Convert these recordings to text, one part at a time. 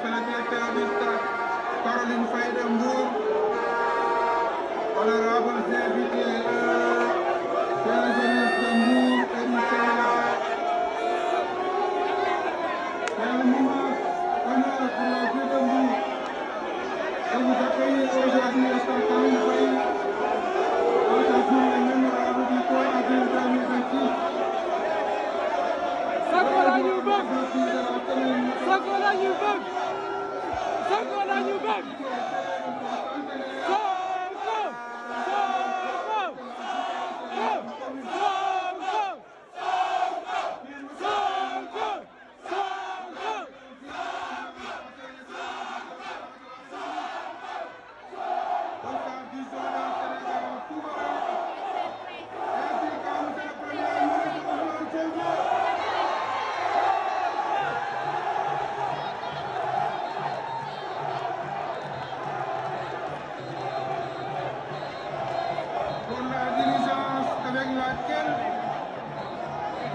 facilitateur d'État Caroline Faye de Mbour, honorables invités, chers journalistes de Mbour et du Sénégal, c'est un moment honneur pour la ville de Mbour de vous accueillir aujourd'hui à Caroline Faye dans sa journée mémorable du 3 avril 2026. Sakola ñu bëgg Sakola ñu bëgg Sakola ñu bëgg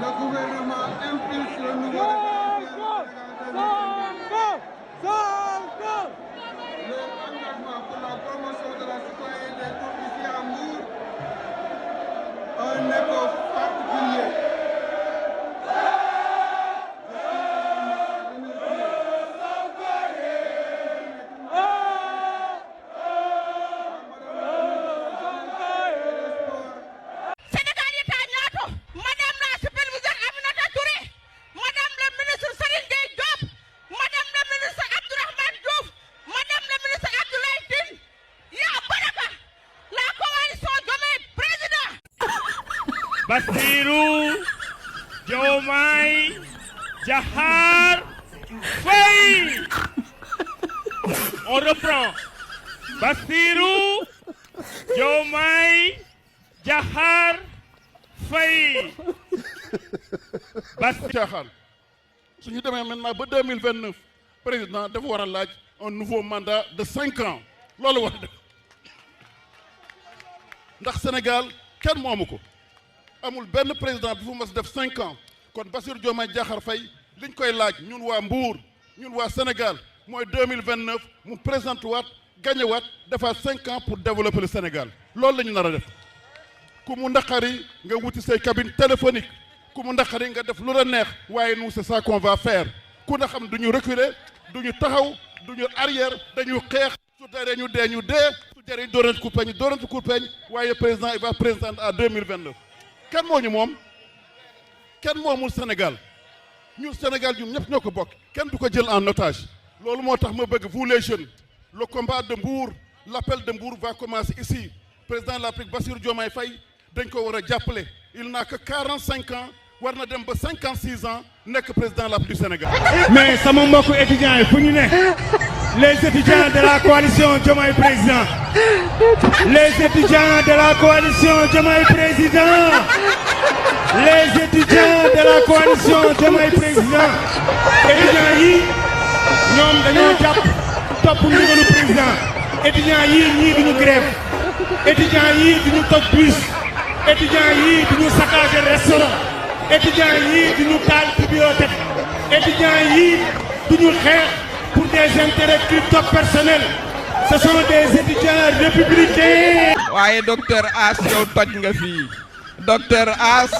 le gouvernement impulse le nouveau engagement pour la promotion de la citoyenneté tout ici à Mbour, un écho particulier. Bassirou Diomaye Diakhar Faye. On reprend. Bassirou Diomaye Diakhar Faye. Caaxaan su ñu demee maintenant ba 2029 président dafa war a laaj un nouveau mandat de 5 ans loolu war a def ndax Sénégal kenn moomu ko amul benn président bi fu mas def 5 ans kon Bassirou Diomaye Diakhar Faye liñ koy laaj ñun waa Mbour ñun waa Sénégal mooy 2029 mu présente waat gagné waat defaat 5 ans pour développer le Sénégal loolu la ñu nar a def ku mu naqari nga wuti say cabine téléphonique ku mu naqari nga def lu la neex waaye nous c'est ça qu'on va faire ku na xam du ñu reculer du ñu taxaw du ñu arrière dañu xeex su dee ñu dee ñu dee su jëree ñu dóorante kurpeñ dóorante kurpeñ waaye président il va présenter en 2029 kenn moo ñu moom kenn moomul Sénégal ñun Sénégal ñun ñëpp ñoo ko bokk kenn du ko jël en otage loolu moo tax ma bëgg vous les jeunes le combat de Mbour l'appel de Mbour va commencer ici président de la République Bassirou Diomaye Faye dañ ko war a jàppale il n'a que 45 ans war na dem ba 56 ans nekk président de la République du Sénégal. mais sama mbokku étudiants yi fu ñu ne les étudiants de la coalition Diomaye président les étudiants de la coalition Diomaye président les étudiants de la coalition Diomaye président étudiants yi ñoom dañoo jàpp topp ndigalu président étudiants yi ñii duñu grève étudiants yi duñu toj bus étudiants yi duñu saccager restaurant étudiants yi duñu taal bibliothèque étudiants yi duñu xeex pour des intérêts crypto-personnels ce sont des étudiants républicains. waaye docteur As yow toj nga fii docteur As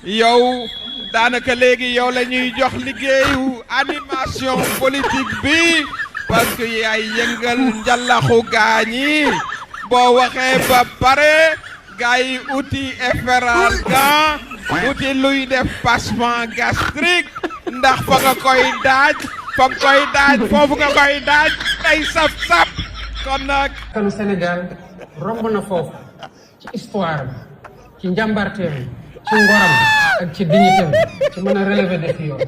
yow daanaka léegi yow la ñuy jox liggéeyu animation politique bi parce que yaay yëngal njalaxu gaañi boo waxee ba pare gars yi uti efferalgan uti luy def passement gastrique ndax fa nga koy daaj foofu nga koy daaj day saf-saf kon nag kanu Sénégal romb na foofu ci histoire bi ci njàmbarteem ci ngoram ak ci dignitéem ci mën a relever défi yoon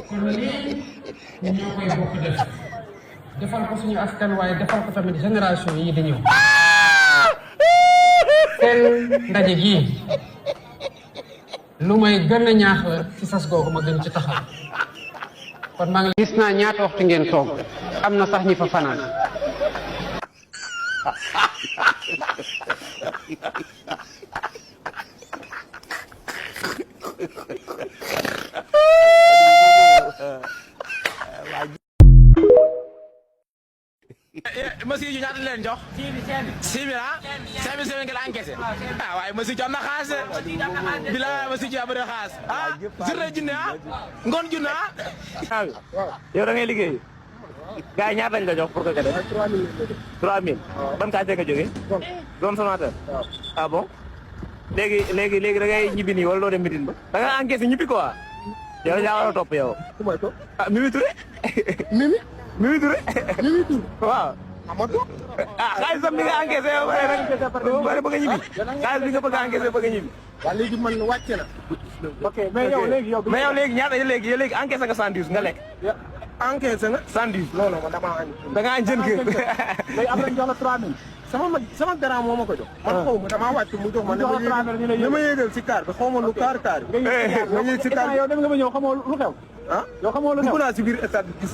kon lii ñu ñoo koy bokk defal ko suñu askan waaye defal ko tamit génération yi di ñëw seen ndaje gii lu may gën a ñaax la ci sas googu ma gën ci taxaw kon maa ngi gis naa ñaata waxtu ngeen toog am na sax ñi fa fanaan monsieur ji ñaata leen jox 6 000 ah 5 000 ngeen encaissé ah waaye monsieur ji am na xaalis de bila monsieur ji am na xaalis ah journée junne ah ngoon junne ah yow da ngay liggéey gars yi ñaata lañ la jox pour que nga def 3000 ban quartier nga jógee zone Sonatel ah bon léegi da ngay ñibbi nii wala doo dem meeting ba da nga encaissé ñibbi quoi yow yaa war a topp yow ah Mimi Touré Mimi Touré waaw ah xaalisam bi nga encaissé yow bare bëgg a ñibbi xaalis bi nga bëgg a encaissé bëgg a ñibbi waaw léegi man wàcce na ok mais yow léegi ñaata léegi encaissé nga 110 nga lekk encaissé na 110 non non man damaa añ da nga añ jën kër léegi am nañ jox la 3000 sama grand moo ma ko jox man xaw ma damaa wàcc mu jox ma ne ma yéegal si kaar bi xaw ma lu kaar nga yéeg si kaar yow dem nga ba ñëw xamoo lu xew ah yow xamoo lu xew dugg naa si biir stade bi gis